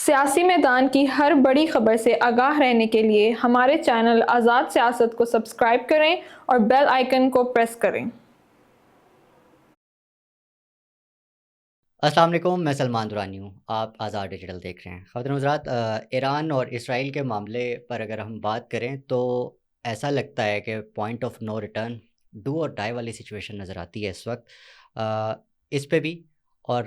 سیاسی میدان کی ہر بڑی خبر سے آگاہ رہنے کے لیے ہمارے چینل آزاد سیاست کو سبسکرائب کریں اور بیل آئیکن کو پریس کریں۔ السلام علیکم، میں سلمان دورانی ہوں، آپ آزاد ڈیجیٹل دیکھ رہے ہیں۔ خواتین و حضرات، ایران اور اسرائیل کے معاملے پر اگر ہم بات کریں تو ایسا لگتا ہے کہ point of no return, do اور ڈائی والی سچویشن نظر آتی ہے اس وقت۔ اس پہ بھی اور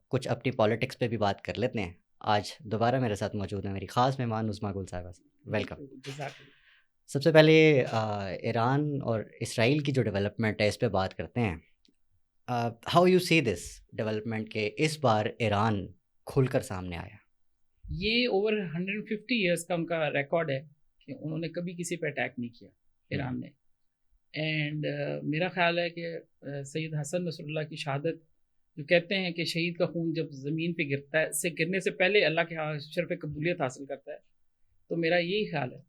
کچھ اپنی پالیٹکس پہ بھی بات کر لیتے ہیں۔ آج دوبارہ میرے ساتھ موجود ہیں میری خاص مہمان نظما گل صاحبہ، ویلکم۔ سب سے پہلے ایران اور اسرائیل کی جو ڈیولپمنٹ ہے اس پہ بات کرتے ہیں۔ How you see this development کہ اس بار ایران کھل کر سامنے آیا؟ یہ اوور 150 ایئرس کا ان کا ریکارڈ ہے کہ انہوں نے کبھی کسی پہ اٹیک نہیں کیا ایران نے۔ اینڈ میرا خیال ہے کہ سید حسن نصر اللہ کی شہادت، جو کہتے ہیں کہ شہید کا خون جب زمین پہ گرتا ہے، سے گرنے سے پہلے اللہ کے شرف قبولیت حاصل کرتا ہے، تو میرا یہی خیال ہے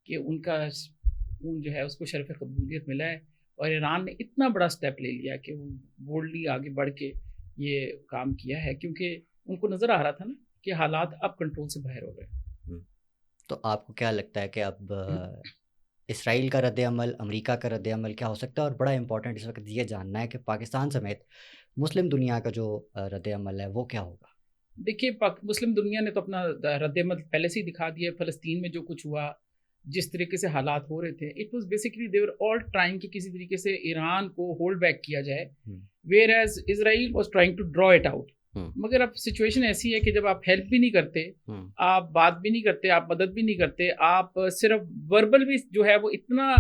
کہ ان کا خون جو ہے اس کو شرف قبولیت ملا ہے، اور ایران نے اتنا بڑا سٹیپ لے لیا کہ وہ بولڈلی آگے بڑھ کے یہ کام کیا ہے، کیونکہ ان کو نظر آ رہا تھا نا کہ حالات اب کنٹرول سے باہر ہو گئے۔ تو آپ کو کیا لگتا ہے کہ اب اسرائیل کا رد عمل، امریکہ کا رد عمل کیا ہو سکتا ہے؟ اور بڑا امپورٹنٹ اس وقت یہ جاننا ہے کہ پاکستان سمیت مسلم دنیا کا جو رد عمل ہے وہ کیا ہوگا؟ دیکھیے، مسلم دنیا نے تو اپنا رد عمل پہلے سے ہی دکھا دیا۔ فلسطین میں جو کچھ ہوا، جس طریقے سے حالات ہو رہے تھے، it was basically they were all trying کہ کسی طریقے سے ایران کو ہولڈ بیک کیا جائے، whereas Israel was trying to draw it out. مگر اب سچویشن ایسی ہے کہ جب آپ ہیلپ بھی نہیں کرتے، آپ بات بھی نہیں کرتے، آپ مدد بھی نہیں کرتے، آپ صرف وربل بھی جو ہے وہ اتنا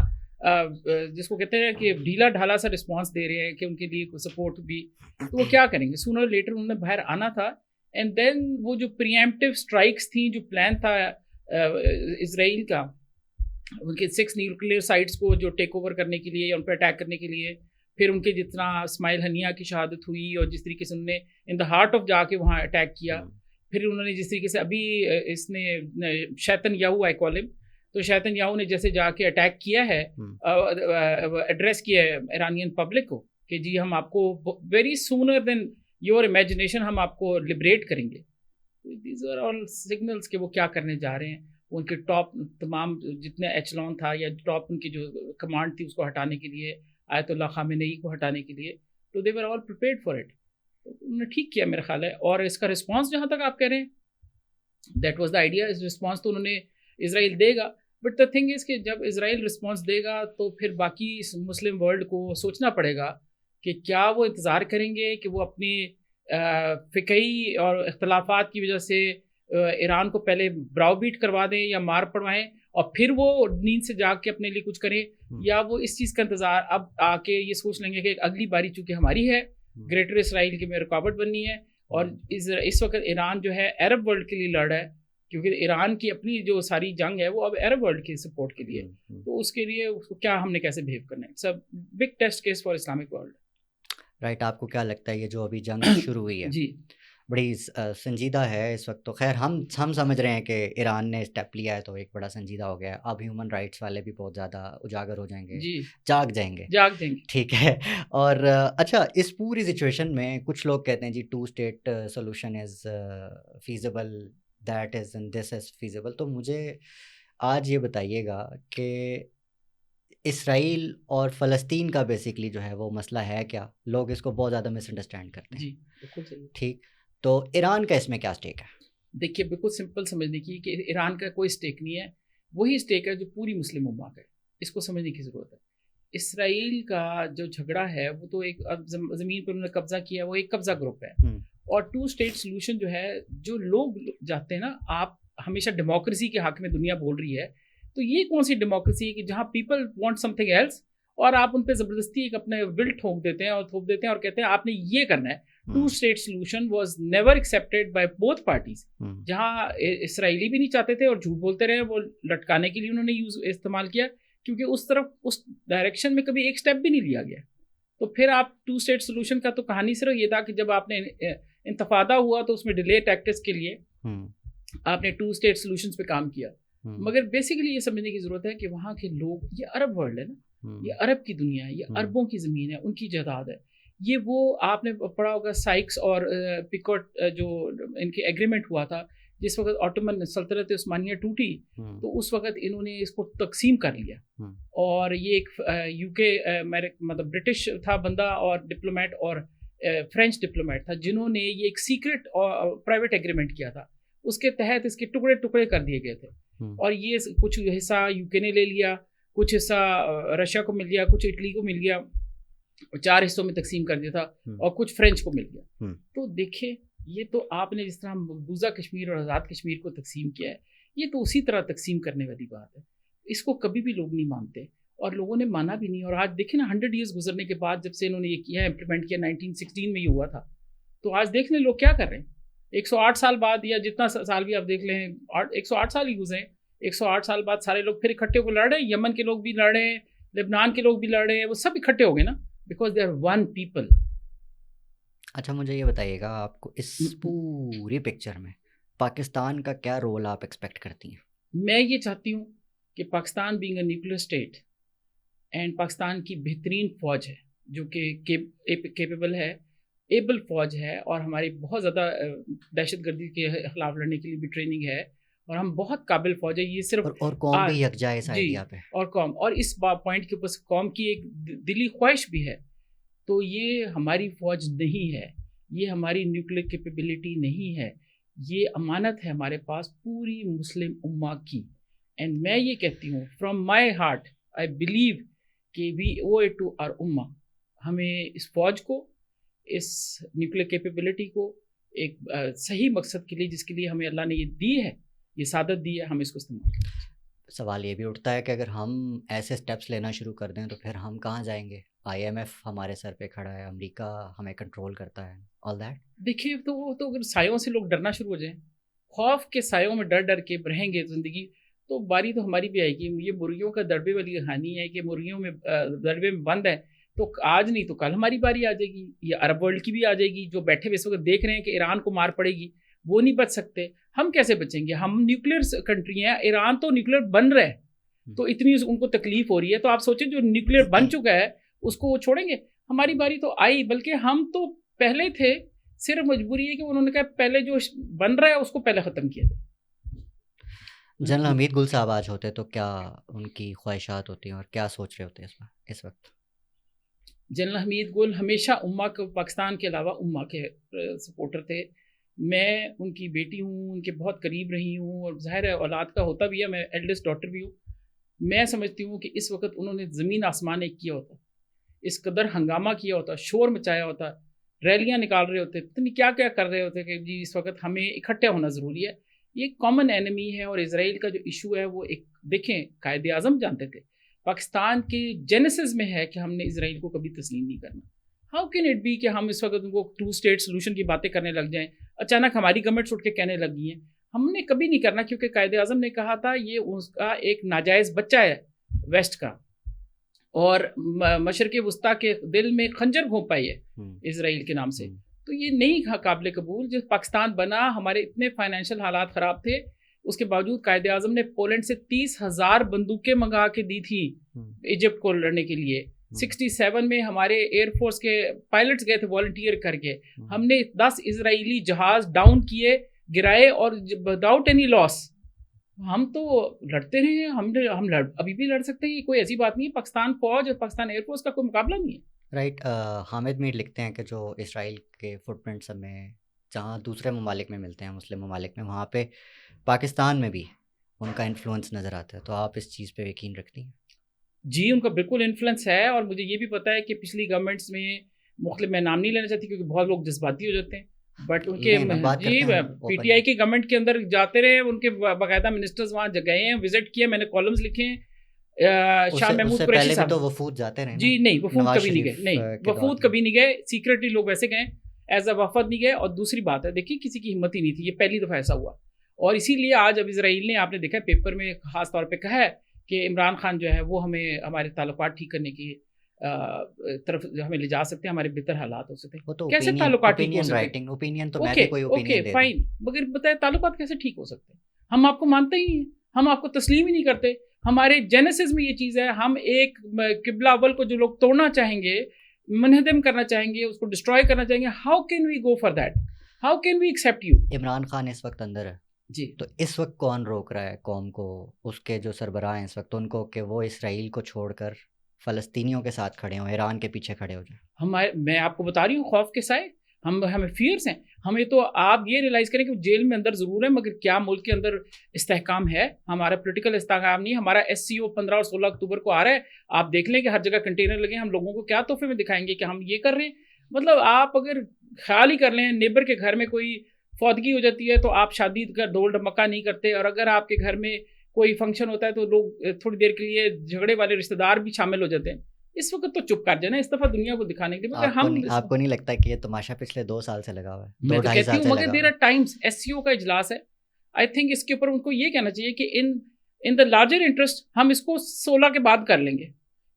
جس کو کہتے ہیں کہ ڈھیلا ڈھالا سا رسپانس دے رہے ہیں کہ ان کے لیے سپورٹ بھی، تو وہ کیا کریں گے؟ سونر لیٹر انہوں نے باہر آنا تھا۔ اینڈ دین وہ جو پریمپٹیو اسٹرائکس تھیں، جو پلان تھا اسرائیل کا، ان کے 6 نیوکلیئر سائٹس کو جو ٹیک اوور کرنے کے لیے یا ان پہ اٹیک کرنے کے لیے، پھر ان کے جتنا اسماعیل ہنیہ کی شہادت ہوئی اور جس طریقے سے انہوں نے ان دا ہارٹ آف جا کے وہاں اٹیک کیا، پھر انہوں نے جس طریقے سے ابھی اس نے شیطن یاہو آئی کال ہم، تو شیطن یاہو نے جیسے جا کے اٹیک کیا ہے، ایڈریس کیا ہے ایرانین پبلک کو کہ جی ہم آپ کو very sooner than your imagination ہم آپ کو لبریٹ کریں گے۔ دیز آر آل سگنلس کہ وہ کیا کرنے جا رہے ہیں۔ ان کے ٹاپ تمام جتنے ایچلون تھا یا ٹاپ ان کی جو کمانڈ تھی اس کو ہٹانے کے لیے، آیت اللہ خامنئی کو ہٹانے کے لیے، تو دے ور آل پریپیئرڈ فار اٹ۔ انہوں نے ٹھیک کیا میرا خیال ہے۔ اور اس کا رسپانس جہاں تک آپ کہہ رہے ہیں، دیٹ واز دا آئیڈیا، اس رسپانس تو انہوں نے اسرائیل دے گا، بٹ دا تھنگ از کہ جب اسرائیل رسپانس دے گا تو پھر باقی مسلم ورلڈ کو سوچنا پڑے گا کہ کیا وہ انتظار کریں گے کہ وہ اپنی فقہی اور اختلافات کی وجہ سے ایران کو پہلے براؤ بیٹ کروا دیں یا مار پڑوائیں اور پھر وہ نیند سے جاگ کے اپنے لیے کچھ کریں، یا وہ اس چیز کا انتظار اب آ کے یہ سوچ لیں گے کہ اگلی باری چونکہ ہماری ہے، گریٹر اسرائیل کی میں رکاوٹ بننی ہے۔ اور اس وقت ایران جو ہے عرب ورلڈ کے لیے لڑ رہا ہے، کیونکہ ایران کی اپنی جو ساری جنگ ہے وہ اب عرب ورلڈ کی سپورٹ کے لیے، تو اس کے لیے کیا ہم نے کیسے بہیو کرنا ہے؟ It's a big test case for Islamic world. Right, آپ کو کیا لگتا ہے یہ جو ابھی جنگ شروع ہوئی ہے جی بڑی سنجیدہ ہے اس وقت؟ تو خیر ہم سمجھ رہے ہیں کہ ایران نے اسٹیپ لیا ہے تو ایک بڑا سنجیدہ ہو گیا ہے، اب ہیومن رائٹس والے بھی بہت زیادہ اجاگر ہو جائیں گے، جی جاگ جائیں گے، ٹھیک ہے۔ اور اچھا، اس پوری سچویشن میں کچھ لوگ کہتے ہیں جی 2 state solution is feasible, that is and this is feasible. تو مجھے آج یہ بتائیے گا کہ اسرائیل اور فلسطین کا بیسکلی جو ہے وہ مسئلہ ہے کیا؟ لوگ اس کو بہت زیادہ مس انڈرسٹینڈ کرتے ہیں۔ جی بالکل صحیح، ٹھیک، تو ایران کا اس میں کیا اسٹیک ہے؟ دیکھیے بالکل سمپل سمجھنے کی کہ ایران کا کوئی اسٹیک نہیں ہے، وہی اسٹیک ہے جو پوری مسلم امہ کا ہے، اس کو سمجھنے کی ضرورت ہے۔ اسرائیل کا جو جھگڑا ہے وہ تو ایک زمین پر انہوں نے قبضہ کیا ہے، وہ ایک قبضہ گروپ ہے، اور 2 اسٹیٹ سولوشن جو ہے، جو لوگ جاتے ہیں نا، آپ ہمیشہ ڈیموکریسی کے حق میں دنیا بول رہی ہے، تو یہ کون سی ڈیموکریسی ہے کہ جہاں people want something else اور آپ ان پہ زبردستی ایک اپنے ول تھوپ دیتے ہیں اور کہتے ہیں آپ نے یہ کرنا ہے۔ 2 state solution was never accepted by both parties, جہاں اسرائیلی بھی نہیں چاہتے تھے اور جھوٹ بولتے رہے، وہ لٹکانے کے لیے انہوں نے استعمال کیا، کیونکہ اس طرف اس ڈائریکشن میں کبھی ایک سٹیپ بھی نہیں لیا گیا۔ تو پھر آپ 2 اسٹیٹ سولوشن کا تو کہانی صرف یہ تھا کہ جب آپ نے انتفاضہ ہوا تو اس میں ڈیلے ٹیکٹکس کے لیے آپ نے 2 اسٹیٹ سولوشنز پہ کام کیا، مگر بیسیکلی یہ سمجھنے کی ضرورت ہے کہ وہاں کے لوگ، یہ عرب ورلڈ ہے نا، یہ عرب کی دنیا ہے، یہ عربوں کی زمین ہے، ان کی جائیداد ہے، یہ وہ آپ نے پڑھا ہوگا سائکس اور پیکوٹ جو ان کے ایگریمنٹ ہوا تھا، جس وقت آٹومن سلطنت عثمانیہ ٹوٹی تو اس وقت انہوں نے اس کو تقسیم کر لیا، اور یہ ایک یو کے مطلب برٹش تھا بندہ اور ڈپلومیٹ اور فرینچ ڈپلومیٹ تھا، جنہوں نے یہ ایک سیکرٹ پرائیویٹ ایگریمنٹ کیا تھا، اس کے تحت اس کے ٹکڑے ٹکڑے کر دیے گئے تھے، اور یہ کچھ حصہ یو کے نے لے لیا، کچھ حصہ رشیا کو مل گیا، کچھ اٹلی کو مل گیا، 4 حصوں میں تقسیم کر دیا تھا، اور کچھ فرینچ کو مل گیا۔ تو دیکھیں یہ تو آپ نے جس طرح مقبوضہ کشمیر اور آزاد کشمیر کو تقسیم کیا ہے، یہ تو اسی طرح تقسیم کرنے والی بات ہے، اس کو کبھی بھی لوگ نہیں مانتے اور لوگوں نے مانا بھی نہیں۔ اور آج دیکھیں نا 100 ایئرز گزرنے کے بعد جب سے انہوں نے یہ کیا امپلیمنٹ کیا، 1916 میں یہ ہوا تھا، تو آج دیکھ لیں لوگ کیا کر رہے ہیں۔ 108 سال بعد یا جتنا سال بھی آپ دیکھ لیں، 108 سال ہی گزرے، 108 سال بعد سارے لوگ پھر اکٹھے ہو کے لڑ رہے ہیں، یمن کے لوگ بھی لڑ رہے ہیں، لبنان کے لوگ بھی لڑ رہے ہیں، وہ سب اکٹھے ہو گئے نا، because they are one people. اچھا مجھے یہ بتائیے گا، آپ کو اس پوری پکچر میں پاکستان کا کیا رول آپ ایکسپیکٹ کرتی ہیں؟ میں یہ چاہتی ہوں کہ Pakistan being a nuclear state and Pakistan کی بہترین فوج ہے جو کہ کیپیبل ہے، ایبل فوج ہے، اور ہماری بہت زیادہ دہشت گردی کے خلاف لڑنے کے لیے بھی ٹریننگ ہے، اور ہم بہت قابل فوج ہے۔ یہ صرف اور قوم بھی یکجا ہے اس آئیڈیا پہ، اور قوم، اور اس پوائنٹ کے اوپر قوم کی ایک دلی خواہش بھی ہے، تو یہ ہماری فوج نہیں ہے، یہ ہماری نیوکلیر کیپیبلٹی نہیں ہے، یہ امانت ہے ہمارے پاس پوری مسلم امہ کی۔ اینڈ میں یہ کہتی ہوں from my heart, I believe کہ وی او اٹ ٹو آر امہ، ہمیں اس فوج کو، اس نیوکلیر کیپیبلٹی کو ایک صحیح مقصد کے لیے، جس کے لیے ہمیں اللہ نے یہ دی ہے، یہ سعادت دی ہے، ہم اس کو استعمال کریں۔ سوال یہ بھی اٹھتا ہے کہ اگر ہم ایسے سٹیپس لینا شروع کر دیں تو پھر ہم کہاں جائیں گے؟ IMF ہمارے سر پہ کھڑا ہے، امریکہ ہمیں کنٹرول کرتا ہے، آل دیٹ۔ دیکھیے تو وہ تو اگر سایوں سے لوگ ڈرنا شروع ہو جائیں، خوف کے سایوں میں ڈر ڈر کے رہیں گے زندگی، تو باری تو ہماری بھی آئے گی۔ یہ مرغیوں کا دڑبے والی کہانی ہے کہ مرغیوں میں دڑبے میں بند ہے، تو آج نہیں تو کل ہماری باری آ جائے گی، یہ عرب ورلڈ کی بھی آ جائے گی، جو بیٹھے ہوئے اس وقت دیکھ رہے ہیں کہ ایران کو مار پڑے گی، وہ نہیں بچ سکتے، ہم کیسے بچیں گے؟ ہم نیوکلیر کنٹری ہیں، ایران تو نیوکلیر بن رہا ہے، تو اتنی ان کو تکلیف ہو رہی ہے، تو آپ سوچیں جو نیوکلیر بن چکا ہے اس کو وہ چھوڑیں گے؟ ہماری باری تو آئی، بلکہ ہم تو پہلے تھے، صرف مجبوری ہے کہ انہوں نے کہا پہلے جو بن رہا ہے اس کو پہلے ختم کیا جائے۔ جنرل حمید گل صاحب آج ہوتے تو کیا ان کی خواہشات ہوتی ہیں اور کیا سوچ رہے ہوتے ہیں اس وقت؟ جنرل حمید گل ہمیشہ امہ کو، پاکستان کے علاوہ امہ کے سپورٹر تھے۔ میں ان کی بیٹی ہوں، ان کے بہت قریب رہی ہوں، اور ظاہر ہے اولاد کا ہوتا بھی ہے، میں ایلڈسٹ ڈاٹر بھی ہوں۔ میں سمجھتی ہوں کہ اس وقت انہوں نے زمین آسمان ایک کیا ہوتا، اس قدر ہنگامہ کیا ہوتا، شور مچایا ہوتا، ریلیاں نکال رہے ہوتے، پتہ نہیں کیا کیا کر رہے ہوتے کہ جی اس وقت ہمیں اکٹھے ہونا ضروری ہے۔ یہ کامن اینمی ہے، اور اسرائیل کا جو ایشو ہے وہ ایک، دیکھیں قائد اعظم جانتے تھے، پاکستان کے جینیسس میں ہے کہ ہم نے اسرائیل کو کبھی تسلیم نہیں کرنا۔ ہاؤ کین اٹ بی کہ ہم اس وقت ان کو 2 اسٹیٹ سولوشن کی باتیں کرنے لگ جائیں، اچانک ہماری گورنمنٹس اٹھ کے کہنے لگ گئی ہیں، ہم نے کبھی نہیں کرنا، کیونکہ قائد اعظم نے کہا تھا یہ اس کا ایک ناجائز بچہ ہے ویسٹ کا، اور مشرق وسطیٰ کے دل میں خنجر گھونپا ہے اسرائیل کے نام سے، تو یہ نہیں قابل قبول۔ جب پاکستان بنا ہمارے اتنے فائنینشیل حالات خراب تھے، اس کے باوجود قائد اعظم نے پولینڈ سے 30,000 بندوقیں منگا کے دی تھی ایجپٹ کو لڑنے کے لیے۔ 67 میں ہمارے ایئر فورس کے پائلٹس گئے تھے والنٹیئر کر کے، ہم نے 10 اسرائیلی جہاز ڈاؤن کیے، گرائے، اور وداؤٹ اینی لاس۔ ہم تو لڑتے رہے ہیں، ہم ابھی بھی لڑ سکتے ہیں، یہ کوئی ایسی بات نہیں ہے۔ پاکستان فوج اور پاکستان ایئر فورس کا کوئی مقابلہ نہیں ہے۔ رائٹ۔ حامد میر لکھتے ہیں کہ جو اسرائیل کے فٹ پرنٹس ہمیں جہاں دوسرے ممالک میں ملتے ہیں، مسلم ممالک میں، وہاں پہ پاکستان میں بھی ان کا انفلوئنس نظر آتا ہے، تو آپ اس چیز پہ یقین رکھتی ہیں؟ جی ان کا بالکل انفلوئنس ہے، اور مجھے یہ بھی پتہ ہے کہ پچھلی گورنمنٹس میں مختلف، میں نام نہیں لینا چاہتی کیونکہ بہت لوگ جذباتی ہو جاتے ہیں، بٹ ان کے جی پی ٹی آئی کی گورنمنٹ کے اندر جاتے رہے، ان کے باقاعدہ منسٹرز وہاں گئے ہیں، وزٹ کیے، میں نے کالمز لکھے ہیں۔ شاہ محمود قریشی صاحب تو وفود جاتے رہے، جی نہیں وفود کبھی نہیں گئے، نہیں وفود کبھی نہیں گئے، سیکرٹلی لوگ ویسے گئے، ایز اے وفد نہیں گئے۔ اور دوسری بات ہے، دیکھیے کسی کی ہمت ہی نہیں تھی، یہ پہلی دفعہ ایسا ہوا، اور اسی لیے آج اب اسرائیل نے، آپ نے دیکھا پیپر میں خاص طور پہ کہا ہے کہ عمران خان جو ہے وہ ہمیں ہمارے تعلقات ٹھیک کرنے کی طرف ہمیں لے جا سکتے ہیں، ہمارے بہتر حالات ہو سکتے ہیں۔ کیسے تعلقات ٹھیک ہو سکتے ہیں؟ اوکے فائن، مگر بتائیں تعلقات کیسے ٹھیک ہو سکتے ہیں؟ ہم آپ کو مانتے ہی ہیں، ہم آپ کو تسلیم ہی نہیں کرتے، ہمارے جینیسس میں یہ چیز ہے، ہم ایک قبلہ اول کو جو لوگ توڑنا چاہیں گے، منہدم کرنا چاہیں گے، اس کو ڈسٹروائے کرنا چاہیں گے، how can we go for that? How can we accept you? Imran Khan اس وقت اندر ہے، جی تو اس وقت کون روک رہا ہے قوم کو، اس کے جو سربراہ ہیں اس وقت، ان کو کہ وہ اسرائیل کو چھوڑ کر فلسطینیوں کے ساتھ کھڑے ہوں، ایران کے پیچھے کھڑے ہو جائیں؟ میں آپ کو بتا رہی ہوں خوف کے سائے ہمیں فیئرس ہیں. ہمیں تو آپ یہ ریلائز کریں کہ جیل میں اندر ضرور ہے مگر کیا ملک کے اندر استحکام ہے؟ ہمارا پولیٹیکل استحکام نہیں. ہمارا SCO 15 اور 16 اکتوبر کو آ رہا ہے. آپ دیکھ لیں کہ ہر جگہ کنٹینر لگے. ہم لوگوں کو کیا تحفے میں دکھائیں گے کہ ہم یہ کر رہے ہیں؟ مطلب آپ اگر خیال ہی کر لیں نیبر کے گھر میں کوئی فوتگی ہو جاتی ہے تو آپ شادی کا ڈول ڈمکا نہیں کرتے, اور اگر آپ کے گھر میں کوئی فنکشن ہوتا ہے تو لوگ تھوڑی دیر کے لیے جھگڑے والے رشتہ دار بھی شامل ہو جاتے ہیں. اس وقت تو چپ کر جانا اس دفعہ دنیا کو دکھانے کے لیے. مگر ہم آپ کو نہیں لگتا کہ یہ تماشا پچھلے 2 سال سے لگا ہوا ہے؟ میں 2 تو 2.5 کہتی سال ہوں سے مگر لگا دیر ہوا آر ٹائمز SCO کا اجلاس ہے. آئی تھنک اس کے اوپر ان کو یہ کہنا چاہیے کہ ان دا لارجر انٹرسٹ ہم اس کو 16 کے بعد کر لیں گے.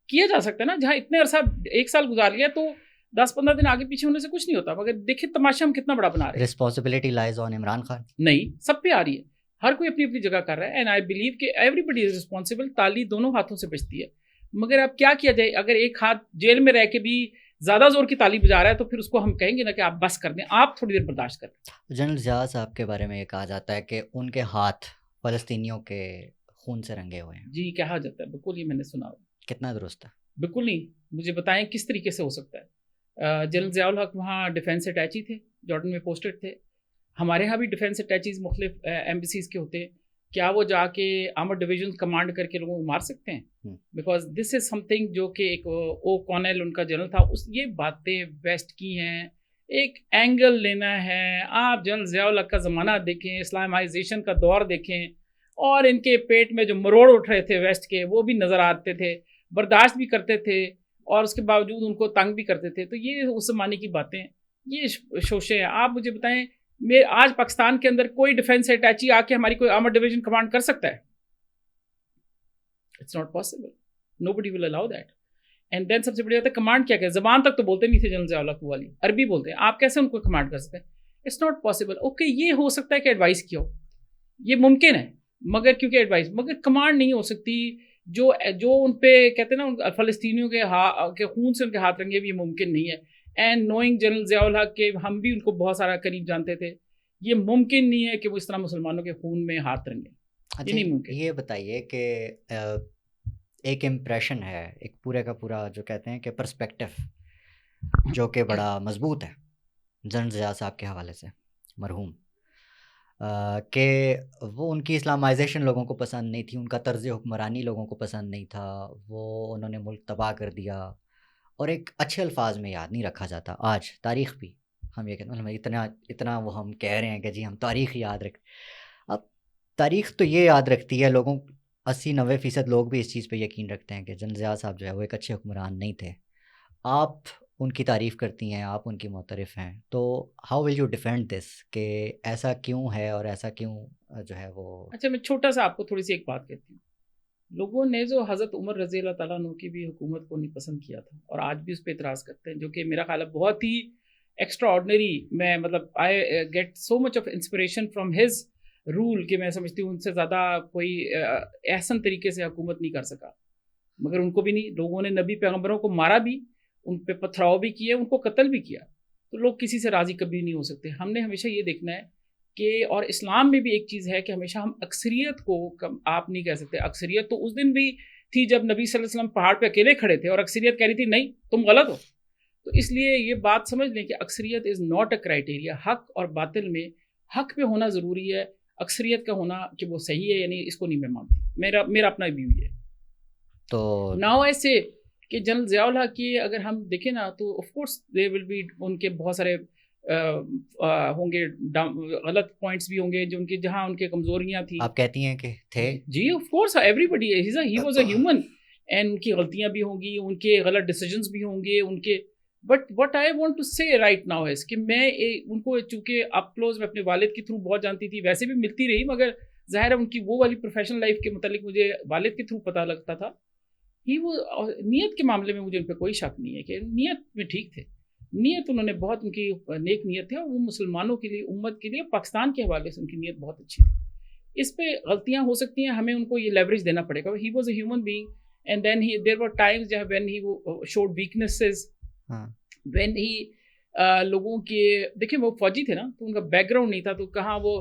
کیا جا سکتا ہے نا, جہاں اتنے عرصہ 1 سال گزار لیا تو 10-15 دن آگے پیچھے ہونے سے کچھ نہیں ہوتا. مگر دیکھیں تماشا ہم کتنا بڑا بنا رہے ہیں. رسپانسبلٹی لائز آن عمران خان. نہیں, سب پہ آ رہی ہے, ہر کوئی اپنی اپنی جگہ کر رہا ہے. اینڈ آئی بلیو کہ ایوری بڈی از رسپانسبل. تالی دونوں ہاتھوں سے بجتی ہے. مگر اب کیا کیا جائے؟ اگر ایک ہاتھ جیل میں رہ کے بھی زیادہ زور کی تالی بجا رہا ہے تو پھر اس کو ہم کہیں گے نا کہ آپ بس کر دیں, آپ تھوڑی دیر برداشت کر دیں. جنرل ضیاء صاحب کے بارے میں یہ کہا جاتا ہے کہ ان کے ہاتھ فلسطینیوں کے خون سے رنگے ہوئے ہیں. جی کہا جاتا ہے, بالکل, یہ میں نے سنا. کتنا درست ہے؟ بالکل نہیں. مجھے بتائیں کس طریقے سے ہو سکتا ہے؟ جنرل ضیاء الحق وہاں ڈیفینس اٹیچی تھے, جارڈن میں پوسٹڈ تھے. ہمارے یہاں بھی ڈیفینس اٹیچیز مختلف ایمبیسیز کے ہوتے ہیں. کیا وہ جا کے آرمڈ ڈویژن کمانڈ کر کے لوگوں کو مار سکتے ہیں؟ Because this is some thing جو کہ ایک او کونیل ان کا جنرل تھا, یہ باتیں ویسٹ کی ہیں. ایک اینگل لینا ہے. آپ جنرل ضیاء الحق کا زمانہ دیکھیں, اسلامائزیشن کا دور دیکھیں, اور ان کے پیٹ میں جو مروڑ اٹھ رہے تھے ویسٹ کے وہ بھی نظر آتے تھے, برداشت بھی کرتے تھے, اور اس کے باوجود ان کو تنگ بھی کرتے تھے. تو یہ اس زمانے کی باتیں, یہ شوشے ہیں. آپ مجھے بتائیں آج پاکستان کے اندر کوئی ڈیفینس اٹیچی آ کے ہماری کوئی آرمڈ ڈویژن کمانڈ کر سکتا ہے؟ It's not possible. Nobody will allow that. And then سب سے بڑی بات ہے کمانڈ کیا زبان تک تو بولتے نہیں تھے جنرل ضیاء الحق والی, عربی بولتے ہیں. آپ کیسے ان کو کمانڈ کر سکتے ہیں؟ It's not possible. اوکے, یہ ہو سکتا ہے کہ ایڈوائس کیا ہو, یہ ممکن ہے, مگر کیونکہ ایڈوائس, مگر کمانڈ نہیں ہو سکتی. جو ان پہ کہتے ہیں نا فلسطینیوں کے خون سے ان کے ہاتھ رنگے بھی, یہ ممکن نہیں ہے. اینڈ نوئنگ جنرل ضیاء الحق کے ہم بھی ان کو بہت سارا قریب جانتے تھے, یہ ممکن نہیں ہے کہ وہ اس طرح مسلمانوں کے خون میں ہاتھ رنگے. یہ نہیں ممکن. یہ بتائیے کہ ایک امپریشن ہے, ایک پورے کا پورا جو کہتے ہیں کہ پرسپیکٹو جو کہ بڑا مضبوط ہے جنرل ضیاء صاحب کے حوالے سے, مرحوم, کہ وہ ان کی اسلامائزیشن لوگوں کو پسند نہیں تھی, ان کا طرز حکمرانی لوگوں کو پسند نہیں تھا, وہ انہوں نے ملک تباہ کر دیا, اور ایک اچھے الفاظ میں یاد نہیں رکھا جاتا. آج تاریخ بھی ہم یہ کہتے ہیں اتنا وہ ہم کہہ رہے ہیں کہ جی ہم تاریخ یاد رکھ. اب تاریخ تو یہ یاد رکھتی ہے, لوگوں 80-90% لوگ بھی اس چیز پہ یقین رکھتے ہیں کہ جنرل ضیاء صاحب جو ہے وہ ایک اچھے حکمران نہیں تھے. آپ ان کی تعریف کرتی ہیں, آپ ان کی معترف ہیں, تو ہاؤ ول یو ڈیفینڈ دس کہ ایسا کیوں ہے اور ایسا کیوں جو ہے وہ. اچھا, میں چھوٹا سا آپ کو تھوڑی سی ایک بات کہتی ہوں. لوگوں نے جو حضرت عمر رضی اللہ تعالیٰ عنہ کی بھی حکومت کو نہیں پسند کیا تھا, اور آج بھی اس پہ اعتراض کرتے ہیں, جو کہ میرا خیال ہے بہت ہی ایکسٹرا آرڈنری. میں مطلب I get so much of inspiration from his role کہ میں سمجھتی ہوں ان سے زیادہ کوئی احسن طریقے سے حکومت نہیں کر سکا. مگر ان کو بھی نہیں, لوگوں نے نبی پیغمبروں کو مارا بھی, ان پہ پتھراؤ بھی کیا, ان کو قتل بھی کیا. تو لوگ کسی سے راضی کبھی نہیں ہو سکتے. ہم نے ہمیشہ یہ دیکھنا ہے کہ, اور اسلام میں بھی ایک چیز ہے کہ ہمیشہ ہم اکثریت کو آپ نہیں کہہ سکتے. اکثریت تو اس دن بھی تھی جب نبی صلی اللہ علیہ وسلم پہاڑ پہ اکیلے کھڑے تھے اور اکثریت کہہ رہی تھی نہیں تم غلط ہو. تو اس لیے یہ بات سمجھ لیں کہ اکثریت از ناٹ اے کرائٹیریا. حق اور باطل میں حق پہ ہونا ضروری ہے, اکثریت کا ہونا کہ وہ صحیح ہے یعنی اس کو نہیں میں مانتی. میرا اپنا ویو یہ ہے. تو ناؤ ایسے کہ جنرل ضیاء الحق کی اگر ہم دیکھیں نا تو of course they will be, ان کے بہت سارے ہوں گے غلط پوائنٹس بھی ہوں گے جو ان کے, جہاں ان کے کمزوریاں تھیں. آپ کہتی ہیں کہ تھے؟ جی of course, everybody he was a human, and ان کی غلطیاں بھی ہوں گی, ان کے غلط ڈیسیجنس بھی ہوں گے ان کے. But what I want to say right now is کہ میں ان کو چونکہ اپ کلوز میں اپنے والد کے تھرو بہت جانتی تھی, ویسے بھی ملتی رہی, مگر ظاہر ہے ان کی وہ والی پروفیشنل لائف کے متعلق مجھے والد کے تھرو پتہ لگتا تھا. وہ نیت کے معاملے میں مجھے ان پہ کوئی شک نہیں ہے کہ نیت میں ٹھیک تھے. نیت انہوں نے بہت, ان کی نیک نیت ہے, اور وہ مسلمانوں کے لیے, امت کے لیے, پاکستان کے حوالے سے ان کی نیت بہت اچھی تھی. اس پہ غلطیاں ہو سکتی ہیں, ہمیں ان کو یہ لیوریج دینا پڑے گا. He was a human being, and then there were times when he showed weaknesses, when he لوگوں کے, دیکھیں وہ فوجی تھے نا, تو ان کا بیک گراؤنڈ نہیں تھا, تو کہاں وہ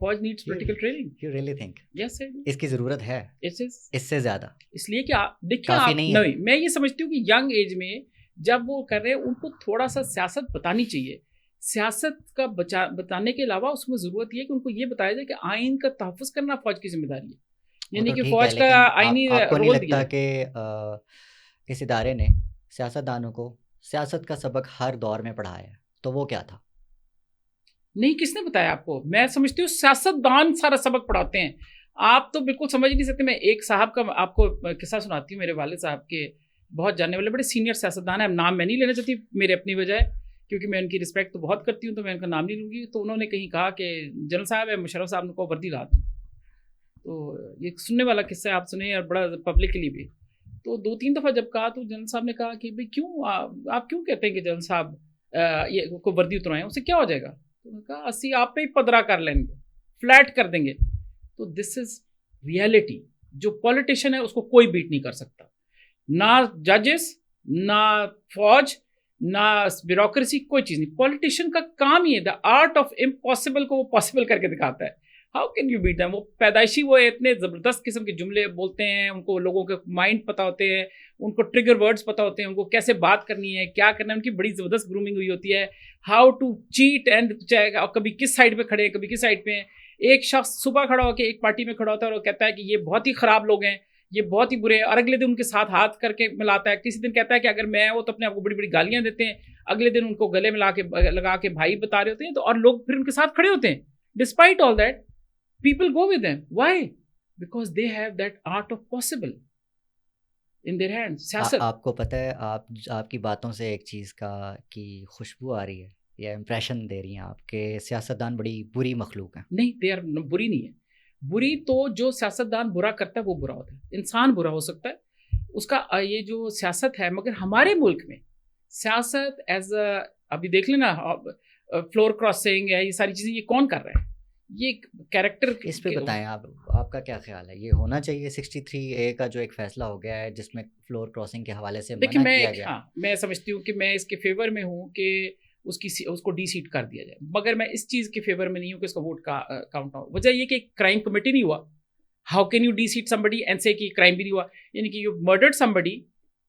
فوج needs practical training. You really think یس سر اس کی ضرورت ہے اس سے زیادہ؟ اس لیے کہ آپ دیکھیں کافی آپ نہیں ہے. نہیں، میں یہ سمجھتی ہوں کہ ینگ ایج میں جب وہ کر رہے ہیں ان کو تھوڑا سا سیاست بتانی چاہیے. سیاست کا بتانے کے علاوہ اس میں ضرورت یہ ہے کہ ان کو یہ بتایا جائے کہ آئین کا تحفظ کرنا فوج کی ذمہ داری ہے. یعنی کہ فوج کا آئینی آپ کو نہیں رول لگتا دیا کہ اس ادارے نے سیاستدانوں کو سیاست کا سبق ہر دور میں پڑھایا ہے؟ تو وہ کیا تھا؟ نہیں، کس نے بتایا آپ کو؟ میں سمجھتی ہوں سیاست دان سارا سبق پڑھاتے ہیں. آپ تو بالکل سمجھ نہیں سکتے. میں ایک صاحب کا آپ کو قصہ سناتی ہوں. میرے والد صاحب کے بہت جاننے والے بڑے سینئر سیاستدان ہیں. نام میں نہیں لینا چاہتی میرے اپنی وجہ ہے کیونکہ میں ان کی رسپیکٹ تو بہت کرتی ہوں، تو میں ان کا نام نہیں لوں گی. تو انہوں نے کہیں کہا کہ جنرل صاحب ہے مشرف صاحب کو وردی لا دیں. تو یہ سننے والا قصہ ہے، آپ سنیں اور بڑا پبلکلی بھی. تو 2-3 دفعہ جب کہا تو جنرل صاحب نے کہا کہ بھائی کیوں آپ کیوں کہتے ہیں کہ جنرل صاحب یہ کو وردی اتروائیں، اس سے کیا ہو جائے گا؟ تو انہوں نے کہا اسی آپ پہ ہی پدرا کر لیں گے، فلیٹ کر دیں گے. تو دس از ریئلٹی. جو پولیٹیشین ہے اس کو کوئی بیٹ نہیں کر سکتا، نہ ججز، نہ فوج، نہ بیوروکریسی، کوئی چیز نہیں. پولیٹیشین کا کام ہی ہے، دا آرٹ آف امپاسبل کو وہ پاسبل کر کے دکھاتا ہے. How can you beat them? وہ پیدائشی وہ اتنے زبردست قسم کے جملے بولتے ہیں، ان کو لوگوں کے مائنڈ پتہ ہوتے ہیں، ان کو ٹریگر ورڈز پتہ ہوتے ہیں، ان کو کیسے بات کرنی ہے، کیا کرنا ہے. ان کی بڑی زبردست گرومنگ ہوئی ہوتی ہے. ہاؤ ٹو چیٹ اینڈ کبھی کس سائڈ پہ کھڑے ہیں، کبھی کس سائڈ پہ ہیں. ایک شخص صبح کھڑا ہو کے ایک پارٹی میں کھڑا ہوتا ہے اور وہ کہتا ہے کہ یہ بہت ہی خراب لوگ ہیں، یہ بہت ہی برے ہیں، اور اگلے دن ان کے ساتھ ہاتھ کر کے ملاتا ہے. کسی دن کہتا ہے کہ اگر میں وہ تو اپنے آپ کو بڑی بڑی گالیاں دیتے ہیں، اگلے دن ان کو گلے میں لگا کے بھائی بتا رہے ہوتے ہیں. تو اور لوگ پھر ان کے ساتھ کھڑے ہوتے ہیں. Despite all that people go with them. Why? Because they have that art of possible in their hands. سیاست آپ کو پتہ ہے آپ کی باتوں سے ایک چیز کی خوشبو آ رہی ہے یا امپریشن دے رہی ہیں آپ کہ سیاستدان بڑی بری مخلوق ہیں. نہیں، they are بری نہیں ہے. بری تو جو سیاستدان برا کرتا ہے وہ برا ہوتا ہے. انسان برا ہو سکتا ہے، اس کا یہ جو سیاست ہے. مگر ہمارے ملک میں سیاست ایز ابھی دیکھ لینا فلور کراسنگ ہے، یہ ساری چیزیں یہ کون کر رہا ہے؟ یہ کیریکٹر. اس پہ بتائیں آپ کا کیا خیال ہے؟ یہ ہونا چاہیے 63A کا جو ایک فیصلہ ہو گیا ہے جس میں فلور کراسنگ کے حوالے سے منع کیا گیا. ہاں، میں سمجھتی ہوں کہ میں اس کے فیور میں ہوں کہ اس کو ڈی سیٹ کر دیا جائے. مگر میں اس چیز کے فیور میں نہیں ہوں کہ اس کا ووٹ کا کاؤنٹ ہو. وجہ یہ کہ کرائم کمیٹی نہیں ہوا. How can you deseat somebody and say کہ کرائم بھی نہیں ہوا؟ یعنی کہ یو مرڈرڈ سمبڈی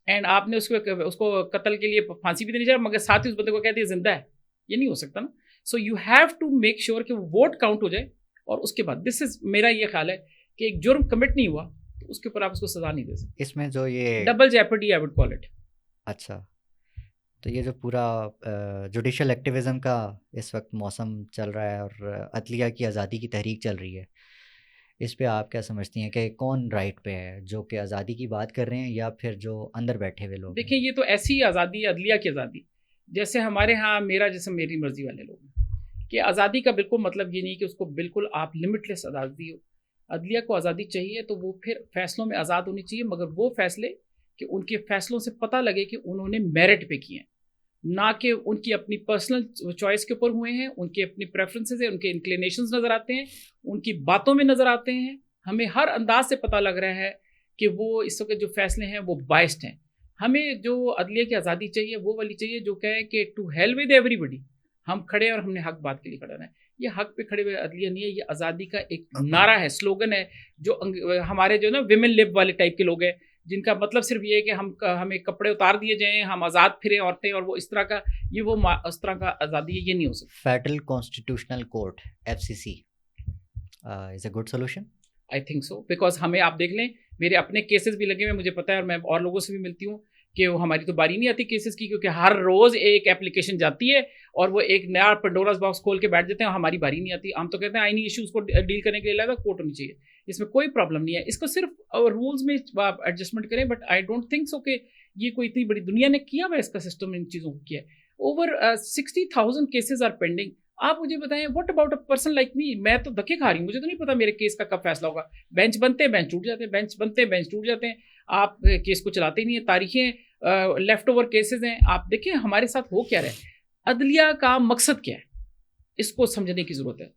اینڈ آپ نے اس کو قتل کے لیے پھانسی بھی دینی چاہیے مگر ساتھ ہی اس بندے کو کہہ دیا زندہ ہے. یہ نہیں ہو سکتا نا. So you have to make sure کہ ووٹ کاؤنٹ ہو جائے. اور اس کے بعد دس از میرا یہ خیال ہے کہ ایک جرم کمٹ نہیں ہوا تو اس کے اوپر آپ اس کو سزا نہیں دے سکتے. اس میں جو یہ double jeopardy I would call it. اچھا، تو یہ جو پورا جوڈیشل ایکٹیویزم کا اس وقت موسم چل رہا ہے اور عدلیہ کی آزادی کی تحریک چل رہی ہے، اس پہ آپ کیا سمجھتی ہیں کہ کون رائٹ پہ ہے؟ جو کہ آزادی کی بات کر رہے ہیں یا پھر جو اندر بیٹھے ہوئے لوگ؟ دیکھیں یہ تو ایسی آزادی ہے، عدلیہ کی آزادی، جیسے ہمارے ہاں میرا جسم میری مرضی والے لوگ ہیں. کہ آزادی کا بالکل مطلب یہ نہیں کہ اس کو بالکل آپ لمٹ لیس آزادی ہو. عدلیہ کو آزادی چاہیے تو وہ پھر فیصلوں میں آزاد ہونی چاہیے، مگر وہ فیصلے کہ ان کے فیصلوں سے پتہ لگے کہ انہوں نے میرٹ پہ کیے ہیں، نہ کہ ان کی اپنی پرسنل چوائس کے اوپر ہوئے ہیں. ان کے اپنی پریفرنسز ہیں، ان کے انکلینیشنز نظر آتے ہیں، ان کی باتوں میں نظر آتے ہیں. ہمیں ہر انداز سے پتہ لگ رہا ہے کہ وہ اس وقت جو فیصلے ہیں وہ بائسڈ ہیں. ہمیں جو عدلیہ کی آزادی چاہیے وہ والی چاہیے جو کہے کہ ٹو ہیل ود ایوری بڈی، ہم کھڑے اور ہم نے حق بات کے لیے کھڑا رہنا ہے. یہ حق پہ کھڑے ہوئے عدلیہ نہیں ہے، یہ آزادی کا ایک نعرہ ہے، سلوگن ہے. جو ہمارے جو نا ویمن لب والے ٹائپ کے لوگ ہیں جن کا مطلب صرف یہ ہے کہ ہمیں کپڑے اتار دیے جائیں، ہم آزاد پھریں عورتیں، اور وہ اس طرح کا اس طرح کا آزادی ہے، یہ نہیں ہو سکتا. Federal constitutional court FCC is a good solution. I think so, because ہمیں آپ دیکھ لیں میرے اپنے کیسز بھی لگے ہوئے، مجھے پتہ ہے، اور میں اور لوگوں سے بھی ملتی ہوں کہ ہماری تو باری نہیں آتی کیسز کی، کیونکہ ہر روز ایک اپلیکیشن جاتی ہے اور وہ ایک نیا پنڈوراز باکس کھول کے بیٹھ جاتے ہیں اور ہماری باری نہیں آتی. ہم تو کہتے ہیں آئینی ایشوز کو ڈیل کرنے کے لیے علیحدہ کورٹ ہونی چاہیے، اس میں کوئی پرابلم نہیں ہے. اس کو صرف رولز میں ایڈجسٹمنٹ کریں، but I don't think so کہ یہ کوئی اتنی بڑی دنیا نے کیا ہوا اس کا سسٹم ان چیزوں کو کیا ہے. Over 60,000 cases are pending. آپ مجھے بتائیں what about a person like me? میں تو دھکے کھا رہی ہوں، مجھے تو نہیں پتا میرے کیس کا کب فیصلہ ہوگا. بینچ بنتے ہیں بینچ ٹوٹ جاتے ہیں، بینچ بنتے ہیں بینچ ٹوٹ جاتے ہیں. آپ کیس کو چلاتے ہی نہیں ہیں. تاریخیں لیفٹ اوور کیسز ہیں. آپ دیکھیں ہمارے ساتھ ہو کیا رہا ہے. عدلیہ کا مقصد کیا ہے اس کو سمجھنے کی ضرورت ہے.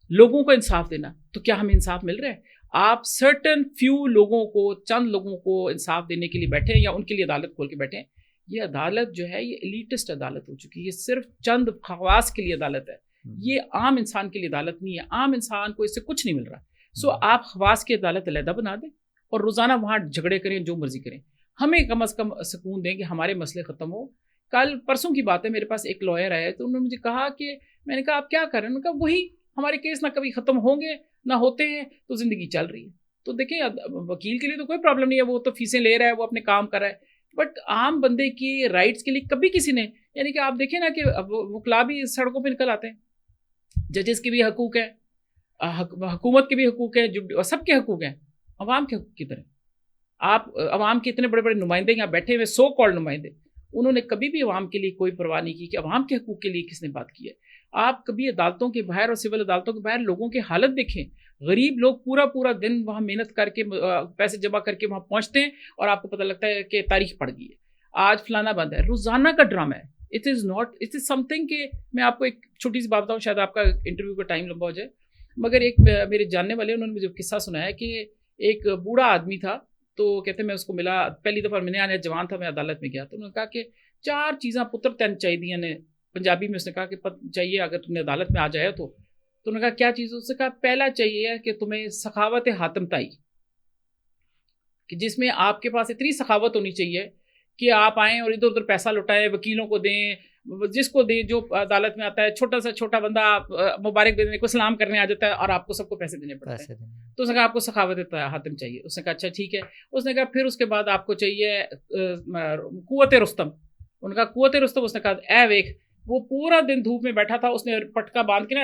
لوگوں کو انصاف دینا. تو کیا ہمیں انصاف مل رہا ہے؟ آپ سرٹن فیو لوگوں کو، چند لوگوں کو انصاف دینے کے لیے بیٹھے ہیں یا ان کے لیے عدالت کھول کے بیٹھے ہیں. یہ عدالت جو ہے یہ ایلیٹسٹ عدالت ہو چکی ہے. یہ صرف چند خواص کے لیے عدالت ہے. یہ عام انسان کے لیے عدالت نہیں ہے, عام انسان کو اس سے کچھ نہیں مل رہا. سو آپ خواص کی عدالت علیحدہ بنا دیں اور روزانہ وہاں جھگڑے کریں, جو مرضی کریں, ہمیں کم از کم سکون دیں کہ ہمارے مسئلے ختم ہو. کل پرسوں کی بات ہے, میرے پاس ایک لائر آیا تو انہوں نے مجھے کہا کہ, میں نے کہا آپ کیا کر رہے ہیں؟ انہوں نے کہا وہی ہمارے کیس نہ کبھی ختم ہوں گے نہ ہوتے ہیں, تو زندگی چل رہی ہے. تو دیکھیں وکیل کے لیے تو کوئی پرابلم نہیں ہے, وہ تو فیسیں لے رہا ہے, وہ اپنے کام کر رہا ہے, بٹ عام بندے کی رائٹس کے لیے کبھی کسی نے, یعنی کہ آپ دیکھیں نا کہ وکلا بھی سڑکوں پہ نکل آتے ہیں, ججز کے بھی حقوق ہیں, حکومت کے بھی حقوق ہیں, سب کے حقوق ہیں, عوام کے حقوق کی طرح. آپ عوام کے اتنے بڑے بڑے نمائندے یہاں بیٹھے ہوئے, سو کالڈ نمائندے, انہوں نے کبھی بھی عوام کے لیے کوئی پرواہ نہیں کی کہ عوام کے حقوق کے لیے کس نے بات کی ہے. آپ کبھی عدالتوں کے باہر اور سول عدالتوں کے باہر لوگوں کی حالت دیکھیں, غریب لوگ پورا دن وہاں محنت کر کے پیسے جمع کر کے وہاں پہنچتے ہیں اور آپ کو پتہ لگتا ہے کہ تاریخ پڑ گئی ہے, آج فلانا بند ہے. روزانہ کا ڈرامہ ہے. اٹ از سم تھنگ کہ میں آپ کو ایک چھوٹی سی بات بتاؤں, شاید آپ کا انٹرویو کا ٹائم لمبا ہو جائے, مگر ایک میرے جاننے والے انہوں نے مجھے قصہ سنایا کہ ایک بوڑھا آدمی تھا, تو کہتے ہیں میں اس کو ملا پہلی دفعہ, میں نے جوان تھا, میں عدالت میں گیا, تو انہوں نے کہا کہ 4 چیزاں پتر تین چاہیے نے, پنجابی میں اس نے کہا کہ چاہیے اگر تم نے عدالت میں آ جائے تو انہوں نے کہا کیا چیز؟ اس نے کہا پہلا چاہیے کہ تمہیں سخاوت حاتم تائی, کہ جس میں آپ کے پاس اتنی سخاوت ہونی چاہیے کہ آپ آئیں اور ادھر ادھر پیسہ لٹائیں, وکیلوں کو دیں, جس کو دیں, جو عدالت میں آتا ہے, چھوٹا سا چھوٹا بندہ مبارک دینے کو سلام کرنے آ جاتا ہے اور آپ کو سب کو پیسے دینے پڑتے ہیں. تو اس نے کہا آپ کو سخاوت حاتم چاہیے. اس نے کہا اچھا ٹھیک ہے. اس نے کہا پھر اس کے بعد آپ کو چاہیے قوت رستم. ان کا قوت رستم, اس نے کہا اے ویک, وہ پورا دن دھوپ میں بیٹھا تھا, اس نے پٹکا باندھ کے نا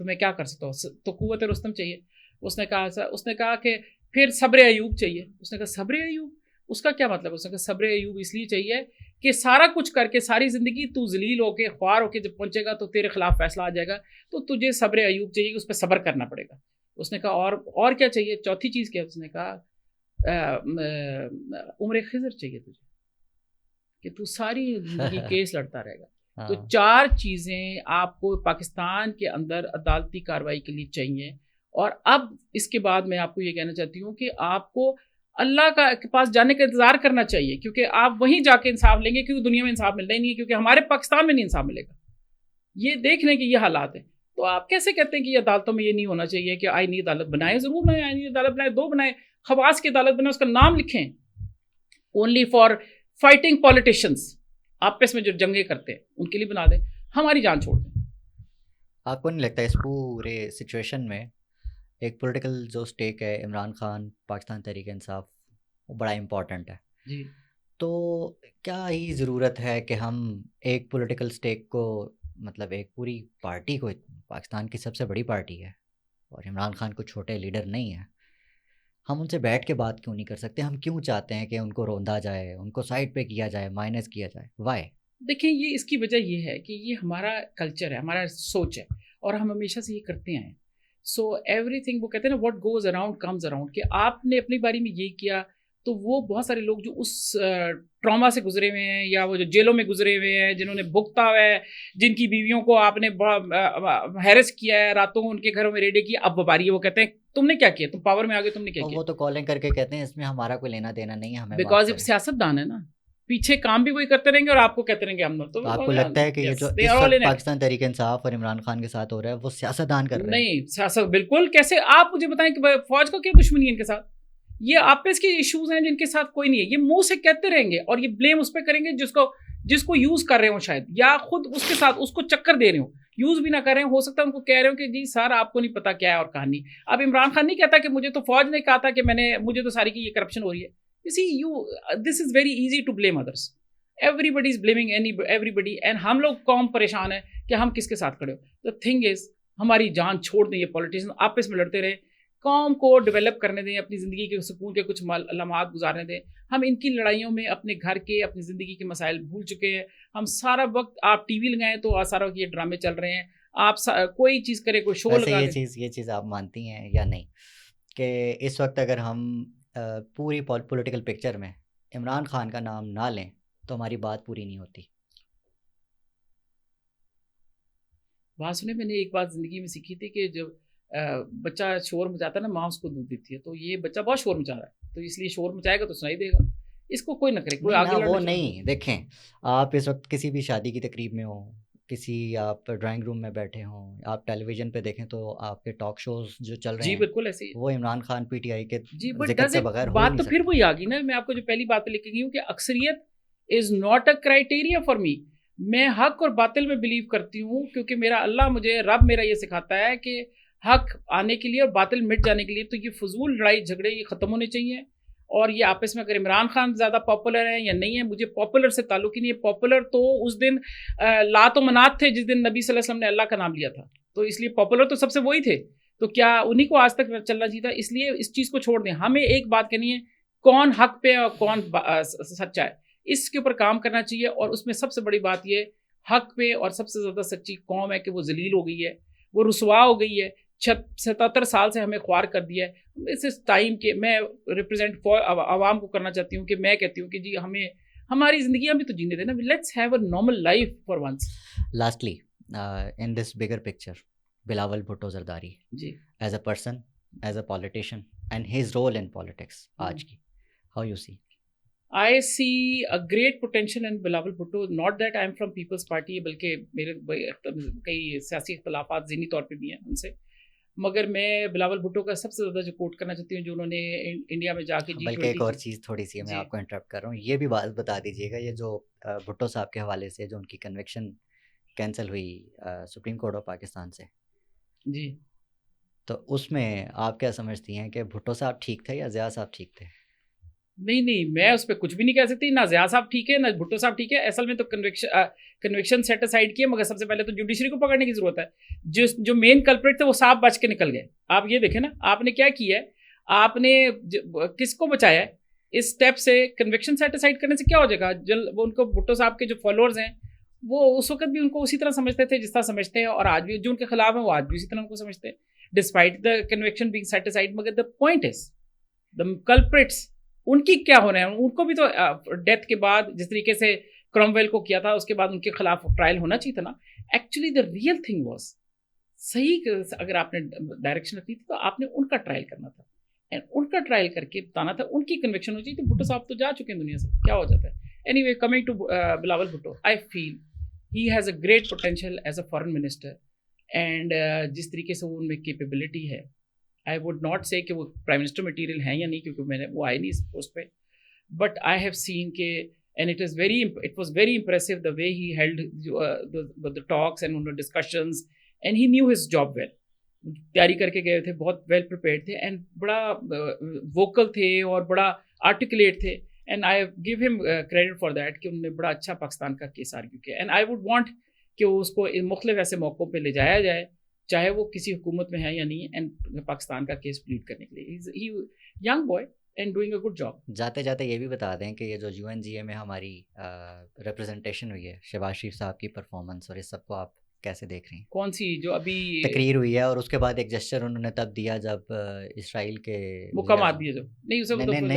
تو میں کیا کر سکتا ہوں, تو قوت رستم چاہیے. اس نے کہا کہ پھر صبر ایوب چاہیے. اس نے کہا صبر ایوب, اس کا کیا مطلب؟ اس نے کہا صبر ایوب اس لیے چاہیے کہ سارا کچھ کر کے ساری زندگی تو ذلیل ہو کے خوار ہو کے جب پہنچے گا تو تیرے خلاف فیصلہ آ جائے گا, تو تجھے صبر ایوب چاہیے, اس پہ صبر کرنا پڑے گا. اس نے کہا اور کیا چاہیے؟ چوتھی چیز کیا؟ اس نے کہا عمر خضر چاہیے تجھے, کہ تو ساری زندگی کیس لڑتا رہے گا. تو 4 چیزیں آپ کو پاکستان کے اندر عدالتی کارروائی کے لیے چاہیے. اور اب اس کے بعد میں آپ کو یہ کہنا چاہتی ہوں کہ آپ کو اللہ کے پاس جانے کا انتظار کرنا چاہیے, کیونکہ آپ وہیں جا کے انصاف لیں گے, کیونکہ دنیا میں انصاف ملنا ہی نہیں ہے, کیونکہ ہمارے پاکستان میں نہیں انصاف ملے گا. یہ دیکھ لیں کہ یہ حالات ہیں. تو آپ کیسے کہتے ہیں کہ یہ عدالتوں میں یہ نہیں ہونا چاہیے کہ آئینی عدالت بنائیں؟ ضرور بنائیں, آئینی عدالت بنائیں, 2 بنائیں, خواص کی عدالت بنائیں, اس کا نام لکھیں, اونلی فار فائٹنگ پالیٹیشینس, آپس میں جو جنگیں کرتے ہیں ان کے لیے بنا دیں, ہماری جان چھوڑ دیں. آپ کو نہیں لگتا اس پورے سچویشن میں ایک پولیٹیکل جو سٹیک ہے عمران خان, پاکستان تحریک انصاف, وہ بڑا امپورٹنٹ ہے؟ جی. تو کیا ہی ضرورت ہے کہ ہم ایک پولیٹیکل سٹیک کو, مطلب ایک پوری پارٹی کو, پاکستان کی سب سے بڑی پارٹی ہے اور عمران خان کو چھوٹے لیڈر نہیں ہیں, ہم ان سے بیٹھ کے بات کیوں نہیں کر سکتے؟ ہم کیوں چاہتے ہیں کہ ان کو روندا جائے, ان کو سائڈ پہ کیا جائے, مائنس کیا جائے؟ وائی؟ دیکھیں, یہ اس کی وجہ یہ ہے کہ یہ ہمارا کلچر ہے, ہمارا سوچ ہے, اور ہم ہمیشہ سے یہ کرتے ہیں. سو ایوری تھنگ, وہ کہتے ہیں نا what goes around comes around, کہ آپ نے اپنی باری میں یہ کیا تو وہ بہت سارے لوگ جو اس ٹراما سے گزرے ہوئے ہیں, یا وہ جو جیلوں میں گزرے ہوئے ہیں, جنہوں نے بھگتا ہوا ہے, جن کی بیویوں کو آپ نے ہیرس کیا ہے, راتوں کو ان کے گھروں میں ریڈے کی, اب وباری ہے, وہ کہتے ہیں تم نے کیا کیا, تم پاور میں آ گئے, تم نے کیا کیا. وہ تو کالنگ کر کے کہتے ہیں اس میں ہمارا کوئی لینا دینا نہیں ہے, ہمیں بیکاز اب سیاست دان ہے نا, پیچھے کام بھی وہی کرتے رہیں گے اور آپ کو کہتے رہیں گے ہم. تو آپ کو لگتا ہے کہ یہ جو اس وقت پاکستان تحریک انصاف اور عمران خان کے ساتھ ہو رہا ہے وہ سیاست دان کر رہے ہیں؟ نہیں, سیاست بالکل. کیسے آپ مجھے بتائیں کہ فوج کو کیا دشمنی ہے ان کے ساتھ؟ یہ آپس کے ایشوز ہیں جن کے ساتھ کوئی نہیں ہے. یہ منہ سے کہتے رہیں گے اور یہ بلیم اس پہ کریں گے جس کو یوز کر رہے ہوں شاید, یا خود اس کے ساتھ اس کو چکر دے رہے ہوں, یوز بھی نہ کر رہے ہوں. ہو سکتا ہے ان کو کہہ رہے ہوں کہ جی سر آپ کو نہیں پتا کیا ہے اور کہانی. اب عمران خان نہیں کہتا کہ مجھے تو فوج نے کہا تھا کہ مجھے تو ساری کی یہ کرپشن ہو رہی ہے. You see, this is very easy to blame others. Everybody is blaming everybody, and ہم لوگ قوم پریشان ہے کہ ہم کس کے ساتھ کھڑے ہو. The thing is, ہماری جان چھوڑ دیں, یہ پولیٹیشین آپس میں لڑتے رہے, قوم کو ڈیولپ کرنے دیں, اپنی زندگی کے سکون کے کچھ لمحات گزارنے دیں. ہم ان کی لڑائیوں میں اپنے گھر کے, اپنی زندگی کے مسائل بھول چکے ہیں. ہم سارا وقت, آپ ٹی وی لگائیں تو سارا وقت یہ ڈرامے چل رہے ہیں, آپ کوئی چیز کریں, کوئی شو لگا دیں. یہ چیز آپ مانتی ہیں یا نہیں کہ اس وقت اگر ہم پوری پولیٹیکل پکچر میں عمران خان کا نام نہ لیں تو ہماری بات پوری نہیں ہوتی؟ بات سنیں, میں نے ایک بات زندگی میں سیکھی تھی کہ جب بچہ شور مچاتا ہے نا, ماں اس کو دودھ دیتی ہے. تو یہ بچہ بہت شور مچا رہا ہے, تو اس لیے شور مچائے گا تو سنائی دے گا. اس کو کوئی نہ کرے, کوئی نہیں آگے نا لڑنا وہ چاہے. نہیں دیکھیں, آپ اس وقت کسی بھی شادی کی تقریب میں ہوں, کسی آپ ڈرائنگ روم میں بیٹھے ہوں, آپ ٹیلی ویژن پہ دیکھیں تو آپ کے ٹاک شوز جو چل رہے جی ہیں بالکل ایسے ہی. وہ Imran Khan P T I کے جی بٹ ذکر ڈز کے اٹ, بغیر ہو ہی بات نہیں تو پھر سکتی. وہی آ گئی نا, میں آپ کو جو پہلی بات پہ لکھ کے گئی ہوں کہ اکثریت is not a criteria for me. میں حق اور باطل میں بلیو کرتی ہوں, کیونکہ میرا اللہ مجھے, رب میرا یہ سکھاتا ہے کہ حق آنے کے لیے اور باطل مٹ جانے کے لیے تو یہ فضول لڑائی جھگڑے یہ ختم ہونے چاہیے. اور یہ آپس میں اگر عمران خان زیادہ پاپولر ہے یا نہیں ہے, مجھے پاپولر سے تعلق ہی نہیں ہے. پاپولر تو اس دن لات و منات تھے جس دن نبی صلی اللہ علیہ وسلم نے اللہ کا نام لیا تھا, تو اس لیے پاپولر تو سب سے وہی تھے. تو کیا انہی کو آج تک چلنا چاہیے تھا؟ اس لیے اس چیز کو چھوڑ دیں. ہمیں ایک بات کہنی ہے, کون حق پہ اور کون سچا ہے, اس کے اوپر کام کرنا چاہیے. اور اس میں سب سے بڑی بات یہ, حق پہ اور سب سے زیادہ سچی قوم ہے کہ وہ ذلیل ہو گئی ہے, وہ رسوا ہو گئی ہے, 77 سال سے ہمیں خوار کر دیا ہے. اس از ٹائم کہ میں ریپرزینٹ عوام کو کرنا چاہتی ہوں کہ میں کہتی ہوں کہ جی ہمیں ہماری زندگیاں بھی تو جینے دینا. Let's have a normal life for once. Lastly in this bigger picture, Bilawal Bhutto Zardari ji as a person, as a politician and his role in politics آج کی, how you see? I see a great potential in Bilawal Bhutto. Not that I am from People's Party, بلکہ میرے کئی سیاسی اختلافات ذہنی طور پہ بھی ہیں ان سے, مگر میں بلاول بھٹو کا سب سے زیادہ جو کوٹ کرنا چاہتی ہوں جو انہوں نے انڈیا میں جا کے G20. بلکہ ایک اور چیز تھوڑی سی میں آپ کو انٹرپٹ کر رہا ہوں, یہ بھی بات بتا دیجیے گا, یہ جو بھٹو صاحب کے حوالے سے جو ان کی کنوکشن کینسل ہوئی سپریم کورٹ آف پاکستان سے, جی تو اس میں آپ کیا سمجھتی ہیں کہ بھٹو صاحب ٹھیک تھے یا ضیاء صاحب ٹھیک تھے؟ نہیں, میں اس پہ کچھ بھی نہیں کہہ سکتی. نہ ضیاء صاحب ٹھیک ہے نہ بھٹو صاحب ٹھیک ہے. اصل میں تو کنوکشن سیٹ اسائڈ کیے, مگر سب سے پہلے تو جوڈیشری کو پکڑنے کی ضرورت ہے. جو مین کلپریٹ تھے وہ صاحب بچ کے نکل گئے. آپ یہ دیکھیں نا, آپ نے کیا کیا ہے, آپ نے کس کو بچایا ہے اس اسٹیپ سے. کنوکشن سیٹ اسائڈ کرنے سے کیا ہو جائے گا؟ وہ ان کو بھٹو صاحب کے جو فالوورز ہیں وہ اس وقت بھی ان کو اسی طرح سمجھتے تھے جس طرح سمجھتے ہیں, اور آج بھی جو ان کے خلاف ہیں وہ آج بھی اسی طرح ان کو سمجھتے ہیں, despite the conviction being set aside. مگر the point is the culprits ان کی کیا ہونا ہے. ان کو بھی تو ڈیتھ کے بعد جس طریقے سے کرومویل کو کیا تھا, اس کے بعد ان کے خلاف ٹرائل ہونا چاہیے تھا نا. Actually the real thing was صحیح, اگر آپ نے ڈائریکشن رکھنی تھی تو آپ نے ان کا ٹرائل کرنا تھا, اینڈ ان کا ٹرائل کر کے بتانا تھا, ان کی کنوکشن ہو چاہیے. تو بھٹو صاحب تو جا چکے ہیں دنیا سے, کیا ہو جاتا ہے. Anyway, coming to Bilawal Bhutto, I feel he has a great potential as a foreign minister, and جس طریقے سے وہ ان میں کیپیبلٹی ہے, آئی ووڈ ناٹ سے کہ وہ پرائم منسٹر مٹیریل ہیں یا نہیں, کیونکہ وہ آئے نہیں اس پوسٹ پہ, بٹ آئی ہیو سین کہ and it was very impressive the way he held the talks and discussions, and he knew his job well. تیاری کر کے گئے تھے, بہت ویل پریپیئرڈ تھے, اینڈ بڑا ووکل تھے اور بڑا آرٹیکولیٹ تھے, and I gave him credit for that کہ انہوں نے بڑا اچھا پاکستان کا کیس آرگیو کیا. اینڈ آئی ووڈ وانٹ کہ اس کو مختلف ایسے موقعوں پہ لے جایا جائے, چاہے وہ کسی حکومت میں ہے یا نہیں, اینڈ پاکستان کا کیس پلیڈ کرنے کے لیے. He young boy and doing a good job. جاتے جاتے یہ بھی بتا دیں کہ یہ جو UNGA میں ہماری ریپرزنٹیشن ہوئی ہے, شہباز شریف صاحب کی پرفارمنس, اور اس سب کو آپ کیسے دیکھ رہی ہیں؟ کون سی جو ابھی تقریر ہوئی ہے, اور اس کے بعد ایک جسچر انہوں نے تب دیا جب اسرائیل کے مقامات بھی ہے جو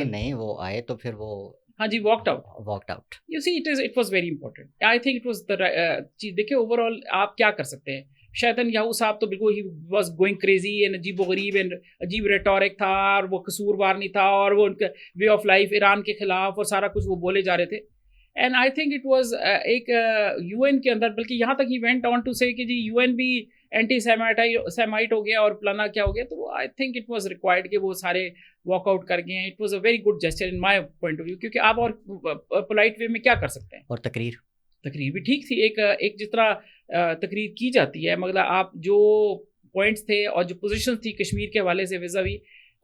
نہیں وہ آئے تو پھر وہ ہاں جی walked out. You see, it was very important. I think it was the چیز. دیکھیں اوور آل آپ کیا کر سکتے ہیں. شیطان یاہو صاحب تو بالکل he was going crazy and عجیب و غریب اینڈ عجیب ریٹورک تھا, اور وہ قصوروار نہیں تھا, اور وہ ان کا وے آف لائف ایران کے خلاف اور سارا کچھ وہ بولے جا رہے تھے. And I think it was ایک UN کے اندر, بلکہ یہاں تک ہی وینٹ آن ٹو سے کہ جی UN بھی اینٹی سیمائٹ ہو گیا اور پلانا کیا ہو گیا. تو I think it was required کہ وہ سارے واک آؤٹ کر گئے ہیں. It was a very good gesture in my point of view, کیونکہ آپ اور پولائٹ وے میں کیا کر سکتے ہیں. اور تقریر بھی ٹھیک تھی, ایک جس طرح تقریر کی جاتی ہے, مطلب آپ جو پوائنٹس تھے اور جو پوزیشنز تھی کشمیر کے حوالے سے ویزاوی,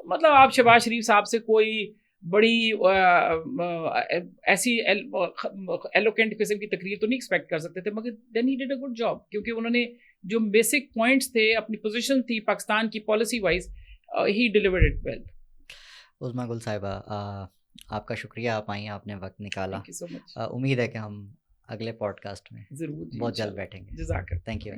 مطلب آپ شہباز شریف صاحب سے کوئی بڑی ایسی ایلوکینٹ قسم کی تقریر تو نہیں ایکسپیکٹ کر سکتے تھے, مگر then he did a good job, کیونکہ انہوں نے جو بیسک پوائنٹس تھے, اپنی پوزیشن تھی پاکستان کی policy wise, he delivered it well. Uzma Gul صاحبہ, آپ کا شکریہ, آپ آئیں, آپ نے وقت نکالا. تھینک یو سو مچ. امید ہے کہ ہم اگلے پوڈ کاسٹ میں ضرور بہت جلد بیٹھیں گے. جزاک اللہ. Thank you.